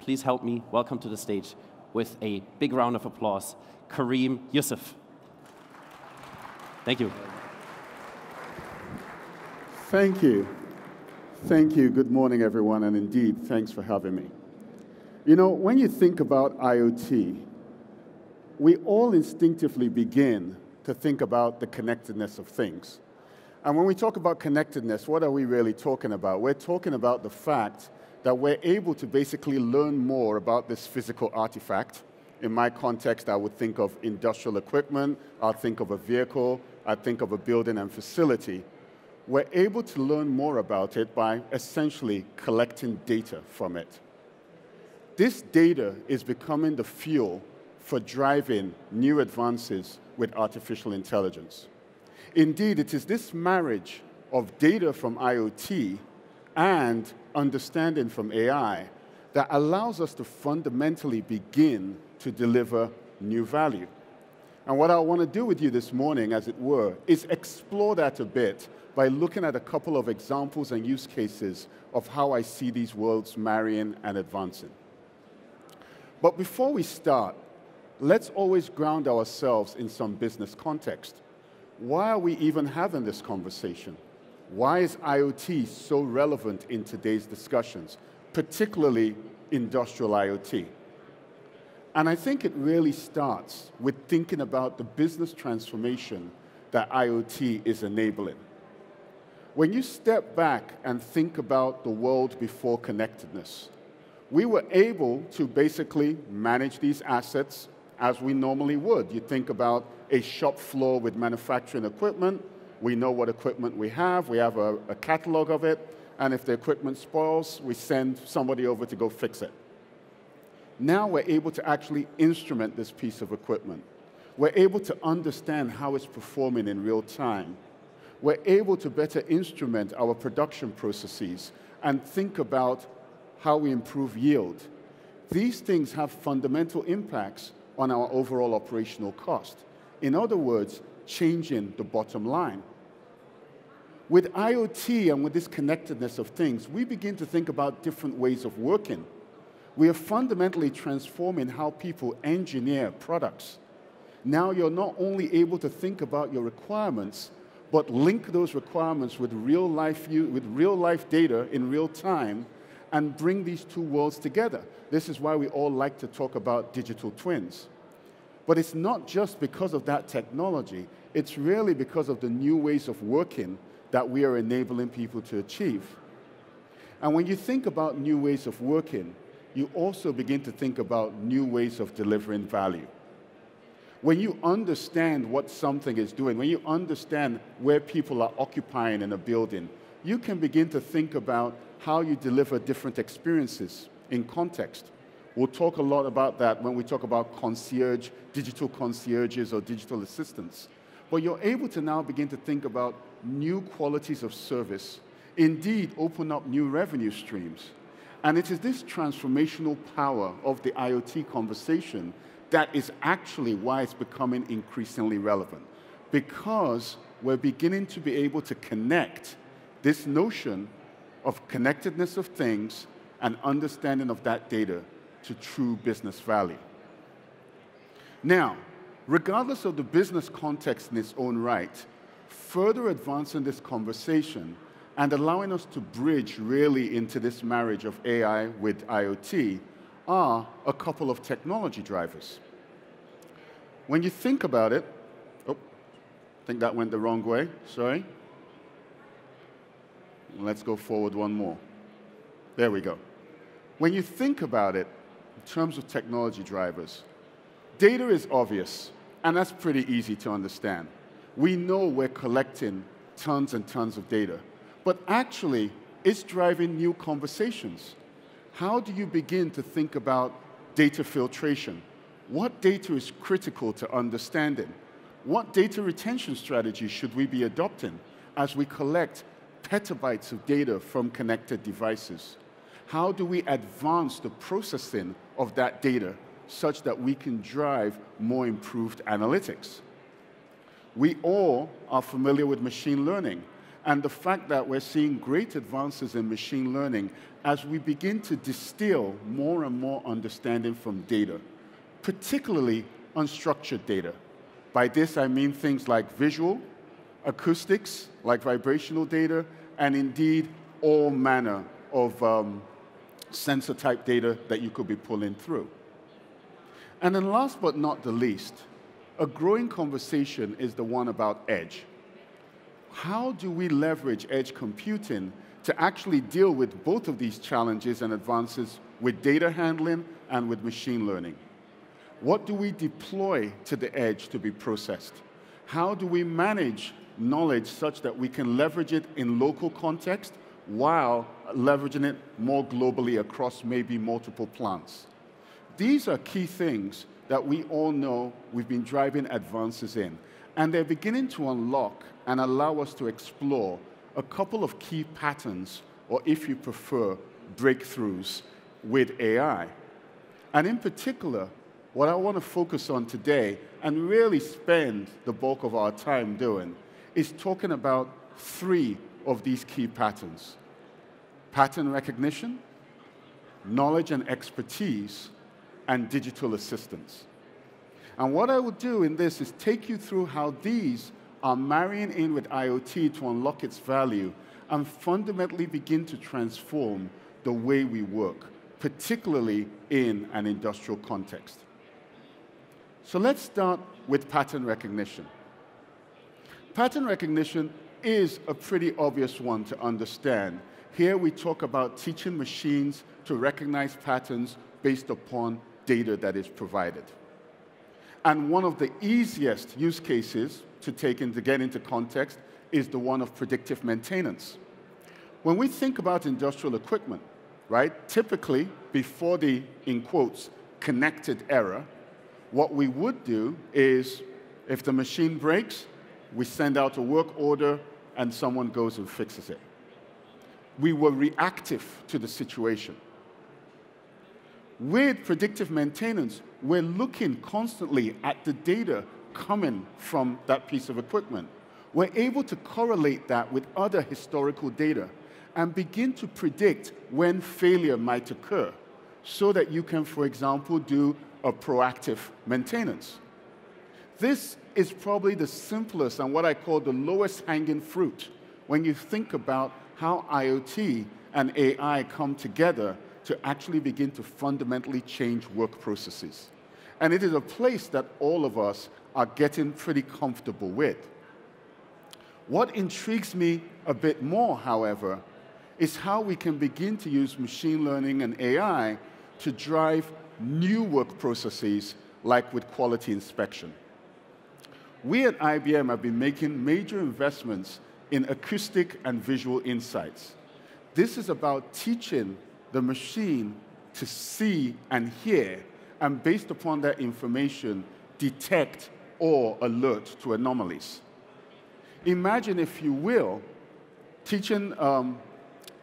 please help me welcome to the stage with a big round of applause, Kareem Yusuf. Thank you. Thank you. Thank you. Good morning, everyone, and indeed, thanks for having me. You know, when you think about IoT, we all instinctively begin to think about the connectedness of things. And when we talk about connectedness, what are we really talking about? We're talking about the fact that we're able to basically learn more about this physical artifact. In my context, I would think of industrial equipment, I'd think of a vehicle, I'd think of a building and facility. We're able to learn more about it by essentially collecting data from it. This data is becoming the fuel for driving new advances with artificial intelligence. Indeed, it is this marriage of data from IoT and understanding from AI that allows us to fundamentally begin to deliver new value. And what I want to do with you this morning, as it were, is explore that a bit by looking at a couple of examples and use cases of how I see these worlds marrying and advancing. But before we start, let's always ground ourselves in some business context. Why are we even having this conversation? Why is IoT so relevant in today's discussions, particularly industrial IoT? And I think it really starts with thinking about the business transformation that IoT is enabling. When you step back and think about the world before connectedness, we were able to basically manage these assets as we normally would. You think about a shop floor with manufacturing equipment. We know what equipment we have a catalog of it, and if the equipment spoils, we send somebody over to go fix it. Now we're able to actually instrument this piece of equipment. We're able to understand how it's performing in real time. We're able to better instrument our production processes and think about how we improve yield. These things have fundamental impacts on our overall operational cost. In other words, changing the bottom line. With IoT and with this connectedness of things, we begin to think about different ways of working. We are fundamentally transforming how people engineer products. Now you're not only able to think about your requirements, but link those requirements with real life data in real time and bring these two worlds together. This is why we all like to talk about digital twins. But it's not just because of that technology, it's really because of the new ways of working that we are enabling people to achieve. And when you think about new ways of working, you also begin to think about new ways of delivering value. When you understand what something is doing, when you understand where people are occupying in a building, you can begin to think about how you deliver different experiences in context. We'll talk a lot about that when we talk about concierge, digital concierges or digital assistants. But you're able to now begin to think about new qualities of service, indeed open up new revenue streams. And it is this transformational power of the IoT conversation that is actually why it's becoming increasingly relevant. Because we're beginning to be able to connect this notion of connectedness of things and understanding of that data to true business value. Now, regardless of the business context in its own right, further advancing this conversation and allowing us to bridge really into this marriage of AI with IoT are a couple of technology drivers. When you think about it, oh, I think that went the wrong way, sorry. Let's go forward one more. There we go. When you think about it, in terms of technology drivers, data is obvious, and that's pretty easy to understand. We know we're collecting tons and tons of data, but actually, it's driving new conversations. How do you begin to think about data filtration? What data is critical to understanding? What data retention strategy should we be adopting as we collect petabytes of data from connected devices? How do we advance the processing of that data such that we can drive more improved analytics? We all are familiar with machine learning, and the fact that we're seeing great advances in machine learning as we begin to distill more and more understanding from data, particularly unstructured data. By this, I mean things like visual, acoustics, like vibrational data, and indeed all manner of sensor-type data that you could be pulling through. And then last but not the least, a growing conversation is the one about edge. How do we leverage edge computing to actually deal with both of these challenges and advances with data handling and with machine learning? What do we deploy to the edge to be processed? How do we manage knowledge such that we can leverage it in local context while leveraging it more globally across maybe multiple plants? These are key things that we all know we've been driving advances in, and they're beginning to unlock and allow us to explore a couple of key patterns, or if you prefer, breakthroughs with AI. And in particular, what I want to focus on today and really spend the bulk of our time doing is talking about 3 of these key patterns: pattern recognition, knowledge and expertise, and digital assistance. And what I will do in this is take you through how these are marrying in with IoT to unlock its value and fundamentally begin to transform the way we work, particularly in an industrial context. So let's start with pattern recognition. Pattern recognition is a pretty obvious one to understand. Here we talk about teaching machines to recognize patterns based upon data that is provided. And one of the easiest use cases to get into context is the one of predictive maintenance. When we think about industrial equipment, right, typically before the, in quotes, connected era, what we would do is, if the machine breaks, we send out a work order and someone goes and fixes it. We were reactive to the situation. With predictive maintenance, we're looking constantly at the data coming from that piece of equipment. We're able to correlate that with other historical data and begin to predict when failure might occur so that you can, for example, do a proactive maintenance. This is probably the simplest and what I call the lowest hanging fruit when you think about how IoT and AI come together to actually begin to fundamentally change work processes. And it is a place that all of us are getting pretty comfortable with. What intrigues me a bit more, however, is how we can begin to use machine learning and AI to drive new work processes, like with quality inspection. We at IBM have been making major investments in acoustic and visual insights. This is about teaching the machine to see and hear, and based upon that information, detect or alert to anomalies. Imagine, if you will, teaching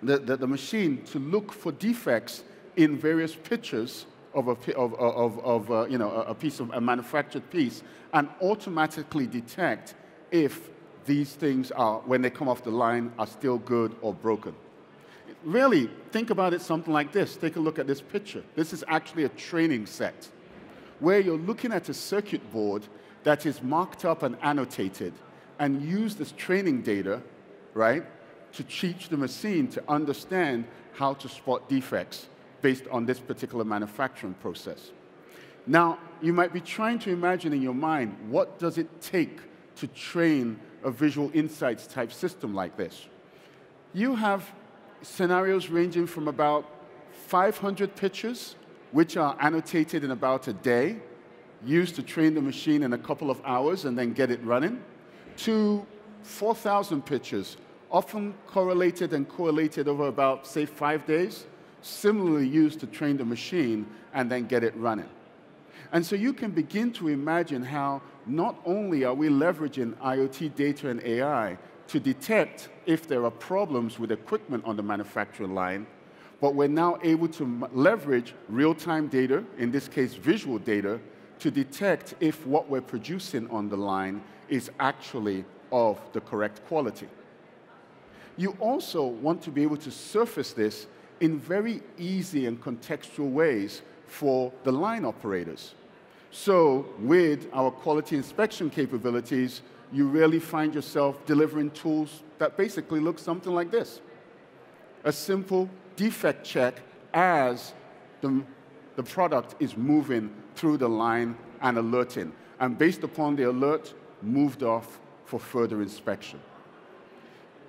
the machine to look for defects in various pictures of a manufactured piece, and automatically detect if these things are, when they come off the line, are still good or broken. Really, think about it something like this. Take a look at this picture. This is actually a training set where you're looking at a circuit board that is marked up and annotated and use this training data, right, to teach the machine to understand how to spot defects based on this particular manufacturing process. Now, you might be trying to imagine in your mind, what does it take to train a visual insights type system like this? You have scenarios ranging from about 500 pictures, which are annotated in about a day, used to train the machine in a couple of hours and then get it running, to 4,000 pictures, often correlated and correlated over about, say, 5 days, similarly used to train the machine and then get it running. And so you can begin to imagine how not only are we leveraging IoT data and AI to detect if there are problems with equipment on the manufacturing line, but we're now able to leverage real-time data, in this case visual data, to detect if what we're producing on the line is actually of the correct quality. You also want to be able to surface this in very easy and contextual ways for the line operators. So with our quality inspection capabilities, you really find yourself delivering tools that basically look something like this. A simple defect check as the product is moving through the line and alerting. And based upon the alert, moved off for further inspection.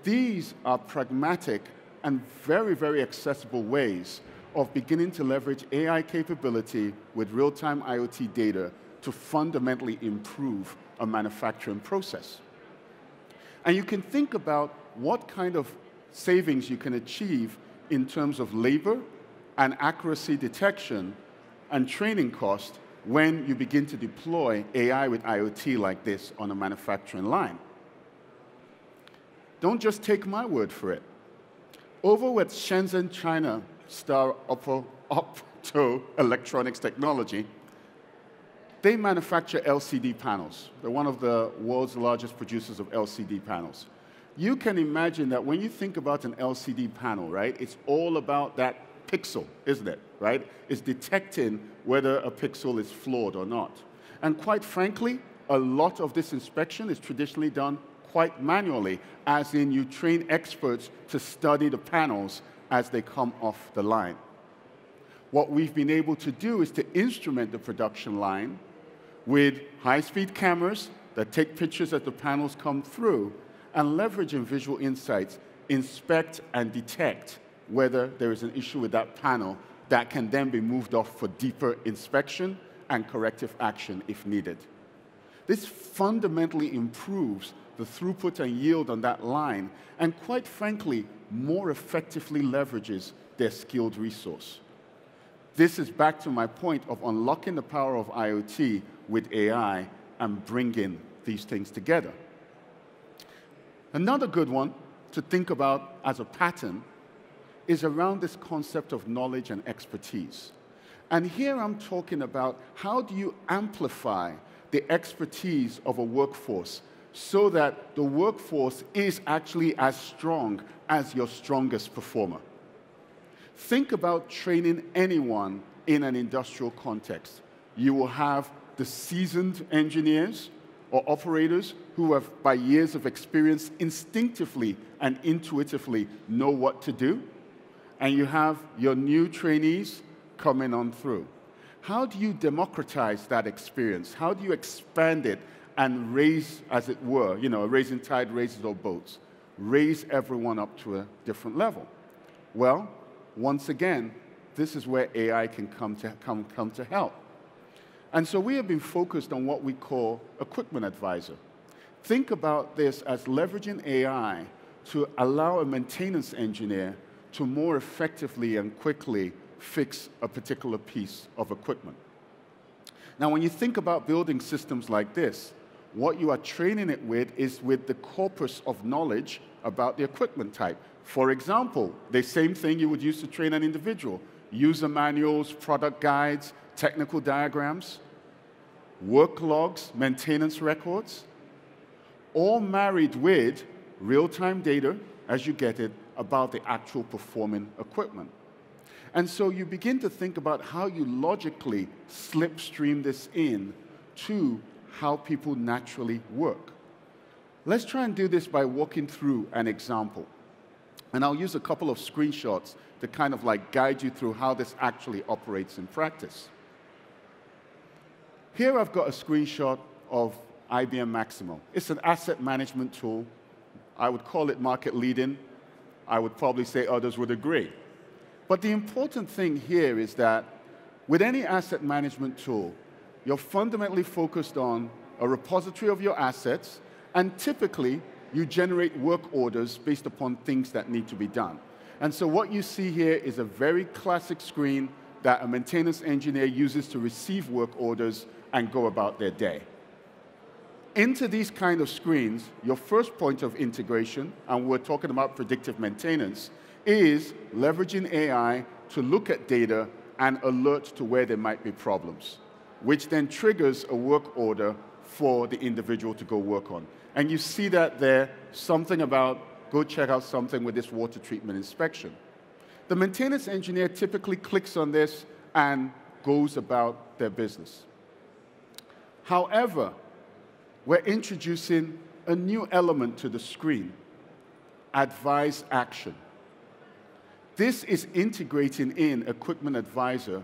These are pragmatic and very, very accessible ways of beginning to leverage AI capability with real-time IoT data to fundamentally improve a manufacturing process. And you can think about what kind of savings you can achieve in terms of labor and accuracy detection and training cost when you begin to deploy AI with IoT like this on a manufacturing line. Don't just take my word for it. Over at Shenzhen, China, Star Opto Electronics Technology, they manufacture LCD panels. They're one of the world's largest producers of LCD panels. You can imagine that when you think about an LCD panel, right, it's all about that pixel, isn't it, right? It's detecting whether a pixel is flawed or not. And quite frankly, a lot of this inspection is traditionally done quite manually, as in you train experts to study the panels as they come off the line. What we've been able to do is to instrument the production line with high-speed cameras that take pictures as the panels come through and leveraging visual insights, inspect and detect whether there is an issue with that panel that can then be moved off for deeper inspection and corrective action if needed. This fundamentally improves the throughput and yield on that line and, quite frankly, more effectively leverages their skilled resource. This is back to my point of unlocking the power of IoT with AI and bringing these things together. Another good one to think about as a pattern is around this concept of knowledge and expertise. And here I'm talking about how do you amplify the expertise of a workforce so that the workforce is actually as strong as your strongest performer. Think about training anyone in an industrial context. You will have the seasoned engineers or operators who have, by years of experience, instinctively and intuitively know what to do. And you have your new trainees coming on through. How do you democratize that experience? How do you expand it and raise, as it were, you know, a rising tide raises all boats, raise everyone up to a different level? Well, once again, this is where AI can come to help. And so we have been focused on what we call Equipment Advisor. Think about this as leveraging AI to allow a maintenance engineer to more effectively and quickly fix a particular piece of equipment. Now, when you think about building systems like this, what you are training it with is with the corpus of knowledge about the equipment type. For example, the same thing you would use to train an individual: user manuals, product guides, technical diagrams, work logs, maintenance records, all married with real-time data, as you get it, about the actual performing equipment. And so you begin to think about how you logically slipstream this in to how people naturally work. Let's try and do this by walking through an example. And I'll use a couple of screenshots to kind of like guide you through how this actually operates in practice. Here I've got a screenshot of IBM Maximo. It's an asset management tool. I would call it market leading. I would probably say others would agree. But the important thing here is that with any asset management tool, you're fundamentally focused on a repository of your assets, and typically you generate work orders based upon things that need to be done. And so what you see here is a very classic screen that a maintenance engineer uses to receive work orders and go about their day. Into these kind of screens, your first point of integration, and we're talking about predictive maintenance, is leveraging AI to look at data and alert to where there might be problems, which then triggers a work order for the individual to go work on. And you see that there, something about go check out something with this water treatment inspection. The maintenance engineer typically clicks on this and goes about their business. However, we're introducing a new element to the screen, Advise Action. This is integrating in Equipment Advisor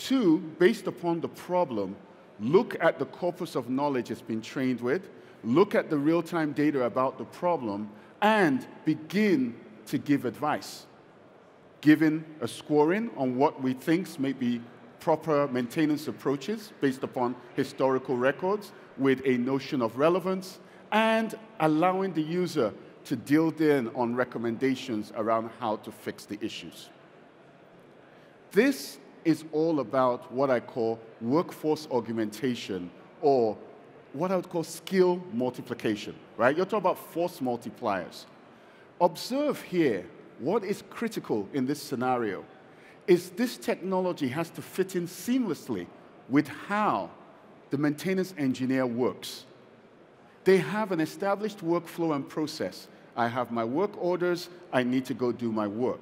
to, based upon the problem, look at the corpus of knowledge it's been trained with, look at the real-time data about the problem, and begin to give advice, giving a scoring on what we think may be proper maintenance approaches based upon historical records with a notion of relevance, and allowing the user to deal in on recommendations around how to fix the issues. This is all about what I call workforce augmentation, or what I would call skill multiplication, right? You're talking about force multipliers. Observe here, what is critical in this scenario is this technology has to fit in seamlessly with how the maintenance engineer works. They have an established workflow and process. I have my work orders, I need to go do my work.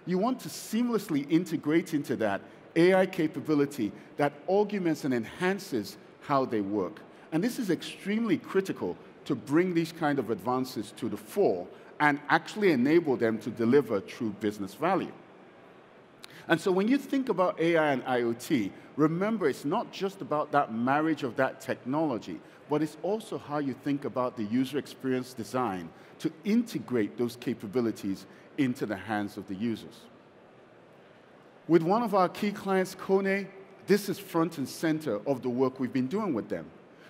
You want to seamlessly integrate into that AI capability that augments and enhances how they work. And this is extremely critical to bring these kind of advances to the fore and actually enable them to deliver true business value. And so when you think about AI and IoT, remember it's not just about that marriage of that technology, but it's also how you think about the user experience design to integrate those capabilities into the hands of the users. With one of our key clients, Kone, this is front and center of the work we've been doing with them,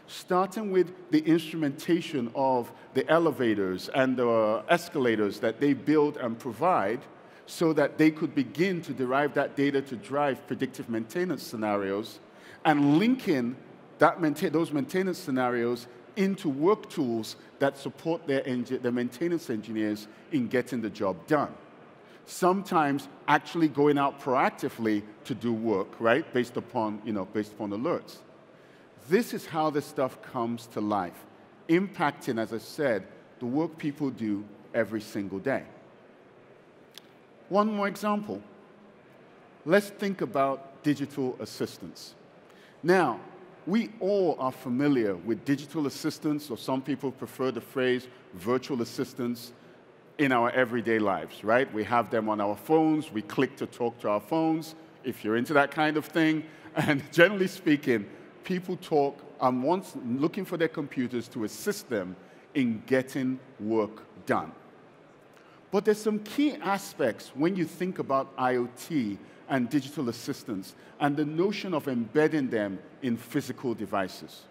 starting with the instrumentation of the elevators and the escalators that they build and provide so that they could begin to derive that data to drive predictive maintenance scenarios and link in those maintenance scenarios into work tools that support their maintenance engineers in getting the job done. Sometimes actually going out proactively to do work, right, based upon alerts. This is how this stuff comes to life, impacting, as I said, the work people do every single day. One more example. Let's think about digital assistants. Now, we all are familiar with digital assistants, or some people prefer the phrase virtual assistants, in our everyday lives, right? We have them on our phones, we click to talk to our phones, if you're into that kind of thing, and generally speaking, people talk once looking for their computers to assist them in getting work done. But there's some key aspects when you think about IoT and digital assistants and the notion of embedding them in physical devices.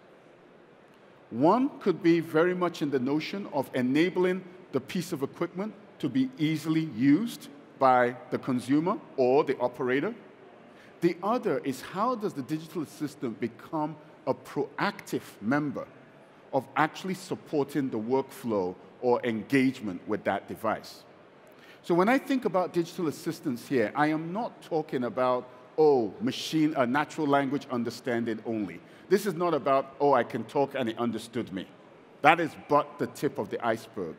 One could be very much in the notion of enabling the piece of equipment to be easily used by the consumer or the operator. The other is how does the digital assistant become a proactive member of actually supporting the workflow or engagement with that device. So when I think about digital assistants here, I am not talking about, natural language understanding only. This is not about, I can talk and it understood me. That is but the tip of the iceberg.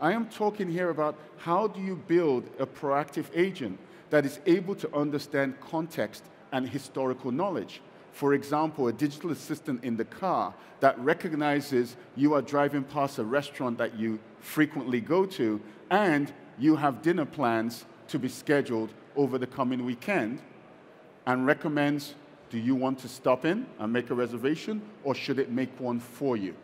I am talking here about how do you build a proactive agent that is able to understand context and historical knowledge. For example, a digital assistant in the car that recognizes you are driving past a restaurant that you frequently go to and you have dinner plans to be scheduled over the coming weekend and recommends, do you want to stop in and make a reservation or should it make one for you?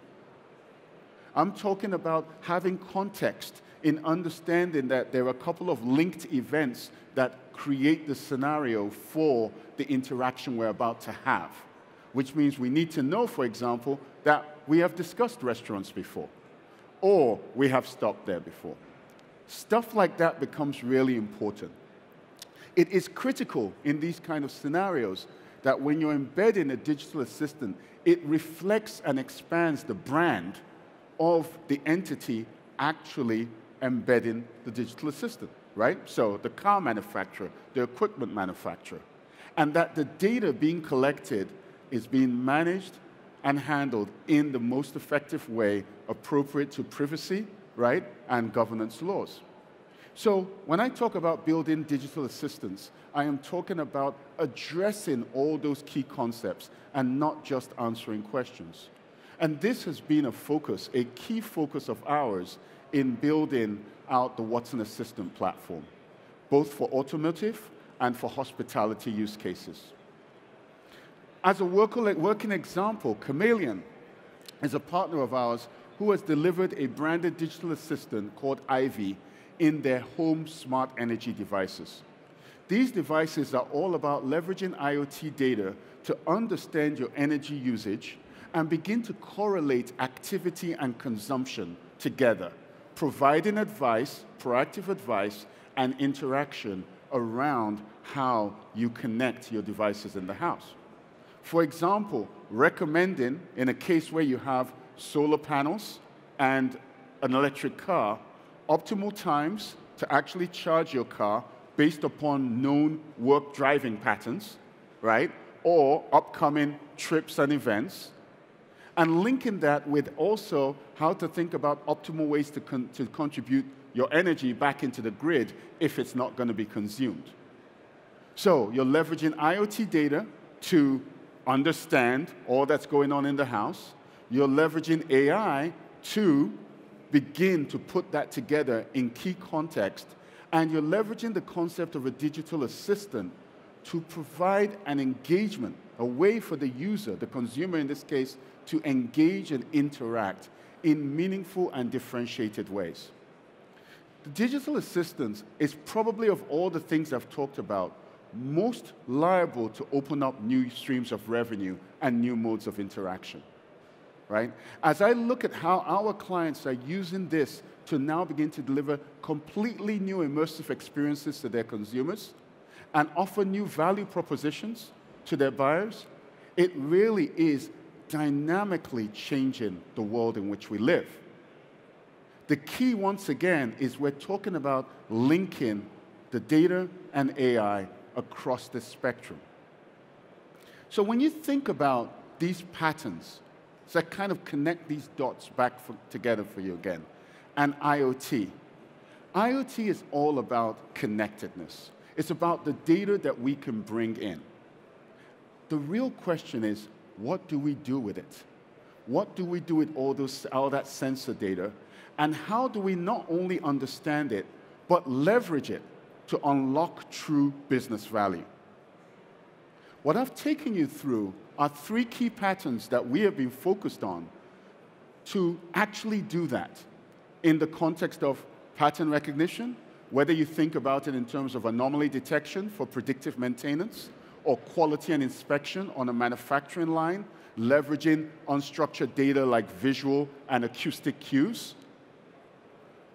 I'm talking about having context in understanding that there are a couple of linked events that create the scenario for the interaction we're about to have, which means we need to know, for example, that we have discussed restaurants before, or we have stopped there before. Stuff like that becomes really important. It is critical in these kind of scenarios that when you're embedding a digital assistant, it reflects and expands the brand of the entity actually embedding the digital assistant, right? So the car manufacturer, the equipment manufacturer, and that the data being collected is being managed and handled in the most effective way appropriate to privacy right, and governance laws. So when I talk about building digital assistants, I am talking about addressing all those key concepts and not just answering questions. And this has been a focus, a key focus of ours in building out the Watson Assistant platform, both for automotive and for hospitality use cases. As a working example, Chameleon is a partner of ours who has delivered a branded digital assistant called Ivy in their home smart energy devices. These devices are all about leveraging IoT data to understand your energy usage and begin to correlate activity and consumption together, providing advice, proactive advice, and interaction around how you connect your devices in the house. For example, recommending, in a case where you have solar panels and an electric car, optimal times to actually charge your car based upon known work driving patterns, right? Or upcoming trips and events, and linking that with also how to think about optimal ways to contribute your energy back into the grid if it's not going to be consumed. So you're leveraging IoT data to understand all that's going on in the house. You're leveraging AI to begin to put that together in key context. And you're leveraging the concept of a digital assistant to provide an engagement, a way for the user, the consumer in this case, to engage and interact in meaningful and differentiated ways. The digital assistant is probably, of all the things I've talked about, most liable to open up new streams of revenue and new modes of interaction, right? As I look at how our clients are using this to now begin to deliver completely new immersive experiences to their consumers and offer new value propositions to their buyers, it really is dynamically changing the world in which we live. The key, once again, is we're talking about linking the data and AI across the spectrum. So when you think about these patterns, so I kind of connect these dots back together for you again, and IoT. IoT is all about connectedness. It's about the data that we can bring in. The real question is, what do we do with it? What do we do with all that sensor data? And how do we not only understand it, but leverage it to unlock true business value? What I've taken you through are 3 key patterns that we have been focused on to actually do that in the context of pattern recognition, whether you think about it in terms of anomaly detection for predictive maintenance, or quality and inspection on a manufacturing line, leveraging unstructured data like visual and acoustic cues.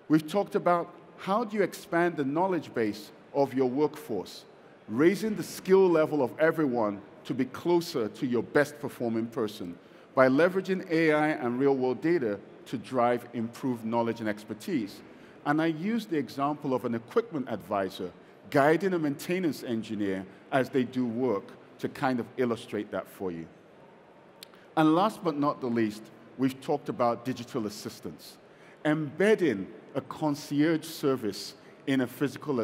We've talked about how do you expand the knowledge base of your workforce, raising the skill level of everyone to be closer to your best performing person by leveraging AI and real-world data to drive improved knowledge and expertise. And I use the example of an equipment advisor guiding a maintenance engineer as they do work to kind of illustrate that for you. And last but not the least, we've talked about digital assistance, embedding a concierge service in a physical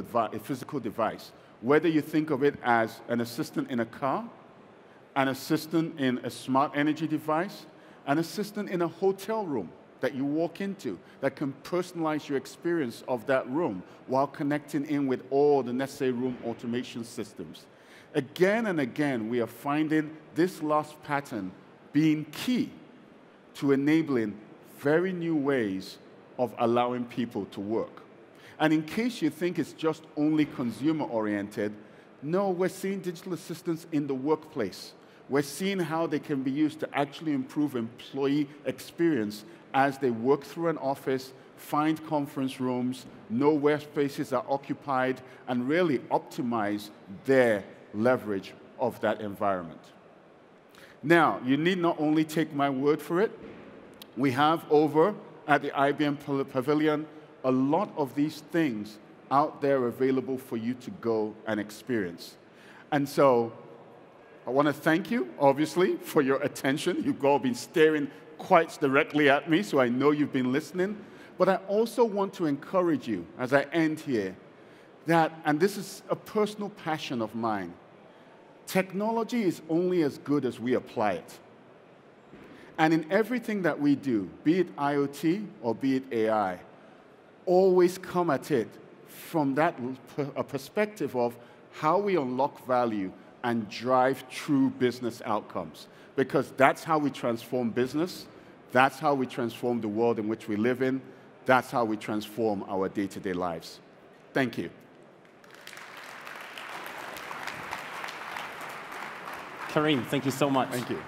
device, whether you think of it as an assistant in a car, an assistant in a smart energy device, an assistant in a hotel room that you walk into that can personalize your experience of that room while connecting in with all the necessary room automation systems. Again and again, we are finding this last pattern being key to enabling very new ways of allowing people to work. And in case you think it's just only consumer-oriented, no, we're seeing digital assistants in the workplace. We're seeing how they can be used to actually improve employee experience as they work through an office, find conference rooms, know where spaces are occupied, and really optimize their leverage of that environment. Now, you need not only take my word for it. We have over at the IBM Pavilion a lot of these things out there available for you to go and experience. And so I want to thank you, obviously, for your attention. You've all been staring quite directly at me, so I know you've been listening. But I also want to encourage you, as I end here, that, and this is a personal passion of mine, technology is only as good as we apply it. And in everything that we do, be it IoT or be it AI, always come at it from that a perspective of how we unlock value and drive true business outcomes. Because that's how we transform business, that's how we transform the world in which we live in, that's how we transform our day-to-day lives. Thank you. Kareem, thank you so much. Thank you.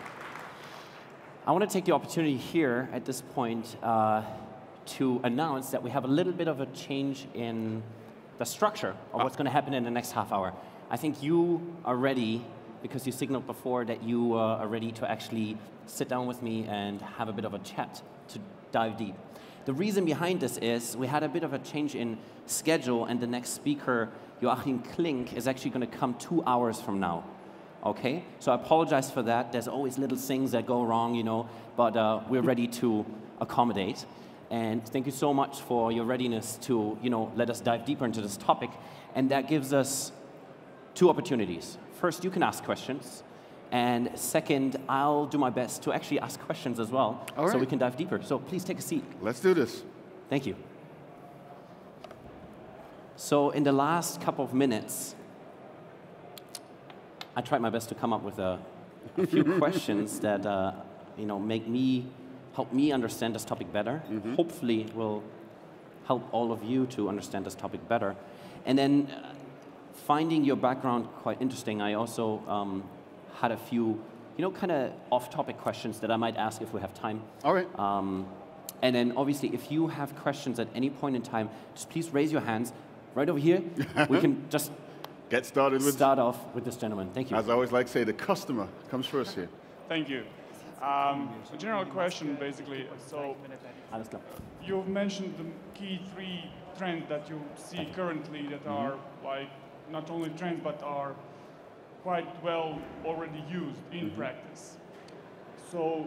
I want to take the opportunity here at this point to announce that we have a little bit of a change in the structure of what's going to happen in the next half hour. I think you are ready, because you signaled before that you are ready to actually sit down with me and have a bit of a chat to dive deep. The reason behind this is we had a bit of a change in schedule, and the next speaker, Joachim Klink, is actually going to come 2 hours from now. Okay, so I apologize for that. There's always little things that go wrong, you know, but we're ready to accommodate. And thank you so much for your readiness to, you know, let us dive deeper into this topic. And that gives us two opportunities. First, you can ask questions. And second, I'll do my best to actually ask questions as well, so we can dive deeper. So please take a seat. Let's do this. Thank you. So in the last couple of minutes, I tried my best to come up with a few questions that you know, help me understand this topic better. Hopefully will help all of you to understand this topic better. And then finding your background quite interesting, I also had a few, you know, kind of off-topic questions that I might ask if we have time. All right. And then obviously, if you have questions at any point in time, just please raise your hands right over here. We can just start off with this gentleman. Thank you. As I always like to say, the customer comes first here. Thank you. A general question, basically. So, you've mentioned the key 3 trends that you see currently that are like not only trends but are quite well already used in practice. So,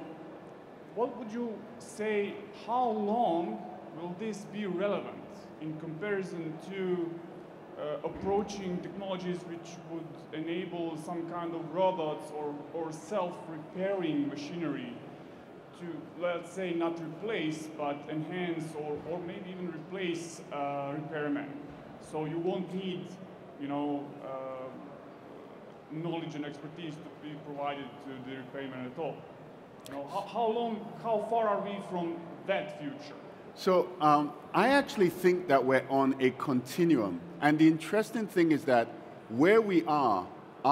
what would you say? How long will this be relevant in comparison to approaching technologies which would enable some kind of robots or self-repairing machinery to, let's say, not replace, but enhance or maybe even replace repairmen? So you won't need, you know, knowledge and expertise to be provided to the repairman at all. You know, how far are we from that future? So I actually think that we're on a continuum. And the interesting thing is that where we are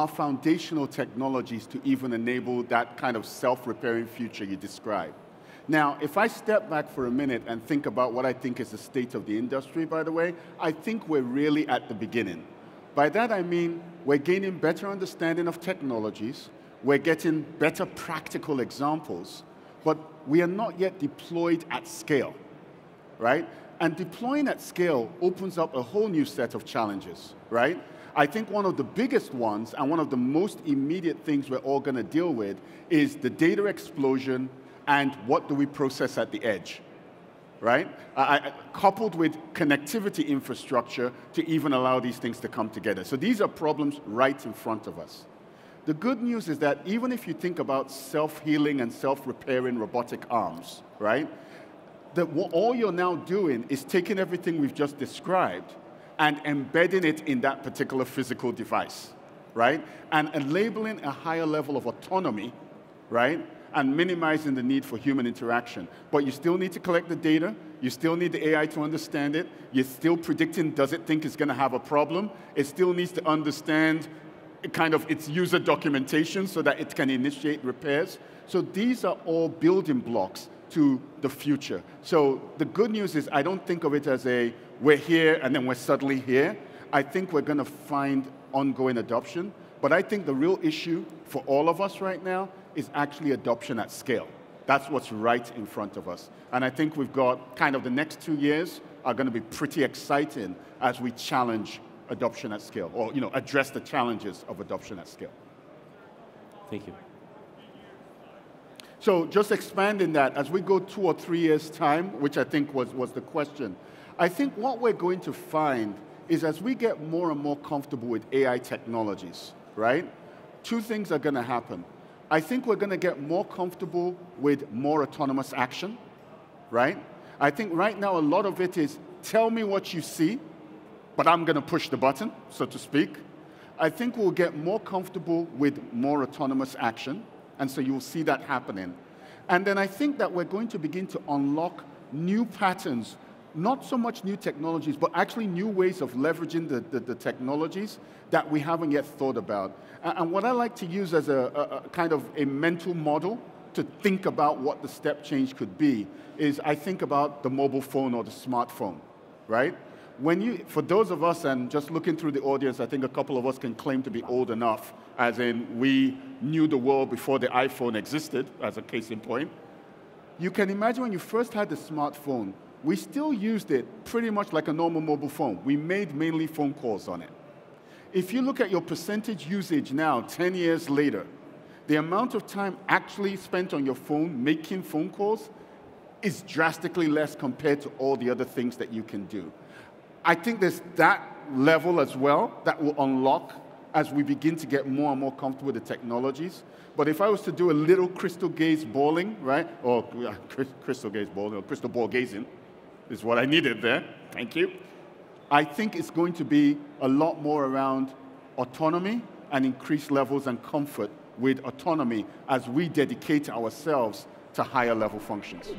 foundational technologies to even enable that kind of self-repairing future you described. Now, if I step back for a minute and think about what I think is the state of the industry, by the way, I think we're really at the beginning. By that I mean we're gaining better understanding of technologies, we're getting better practical examples, but we are not yet deployed at scale, right? And deploying at scale opens up a whole new set of challenges, right? I think one of the biggest ones and one of the most immediate things we're all going to deal with is the data explosion and what do we process at the edge, right? Coupled with connectivity infrastructure to even allow these things to come together. So these are problems right in front of us. The good news is that even if you think about self-healing and self-repairing robotic arms, right? All you're now doing is taking everything we've just described and embedding it in that particular physical device, right? And enabling a higher level of autonomy, right? And minimizing the need for human interaction. But you still need to collect the data. You still need the AI to understand it. You're still predicting, does it think it's going to have a problem? It still needs to understand kind of its user documentation so that it can initiate repairs. So these are all building blocks to the future. So the good news is I don't think of it as a we're here and then we're suddenly here. I think we're going to find ongoing adoption. But I think the real issue for all of us right now is actually adoption at scale. That's what's right in front of us. And I think we've got kind of the next 2 years are going to be pretty exciting as we challenge adoption at scale, or address the challenges of adoption at scale. Thank you. So just expanding that, as we go 2 or 3 years' time, which I think was the question, I think what we're going to find is as we get more and more comfortable with AI technologies, right, 2 things are going to happen. I think we're going to get more comfortable with more autonomous action, right? I think right now a lot of it is, tell me what you see, but I'm going to push the button, so to speak. I think we'll get more comfortable with more autonomous action, and so you'll see that happening. And then I think that we're going to begin to unlock new patterns, not so much new technologies, but actually new ways of leveraging the technologies that we haven't yet thought about. And what I like to use as a kind of a mental model to think about what the step change could be is I think about the mobile phone or the smartphone, right? For those of us, and just looking through the audience, I think a couple of us can claim to be old enough, as in we knew the world before the iPhone existed, as a case in point. You can imagine when you first had the smartphone, we still used it pretty much like a normal mobile phone. We made mainly phone calls on it. If you look at your percentage usage now, 10 years later, the amount of time actually spent on your phone making phone calls is drastically less compared to all the other things that you can do. I think there's that level as well that will unlock as we begin to get more and more comfortable with the technologies. But if I was to do a little crystal gaze bowling, right, or crystal gaze bowling, or crystal ball gazing, is what I needed there, thank you. I think it's going to be a lot more around autonomy and increased levels and comfort with autonomy as we dedicate ourselves to higher level functions.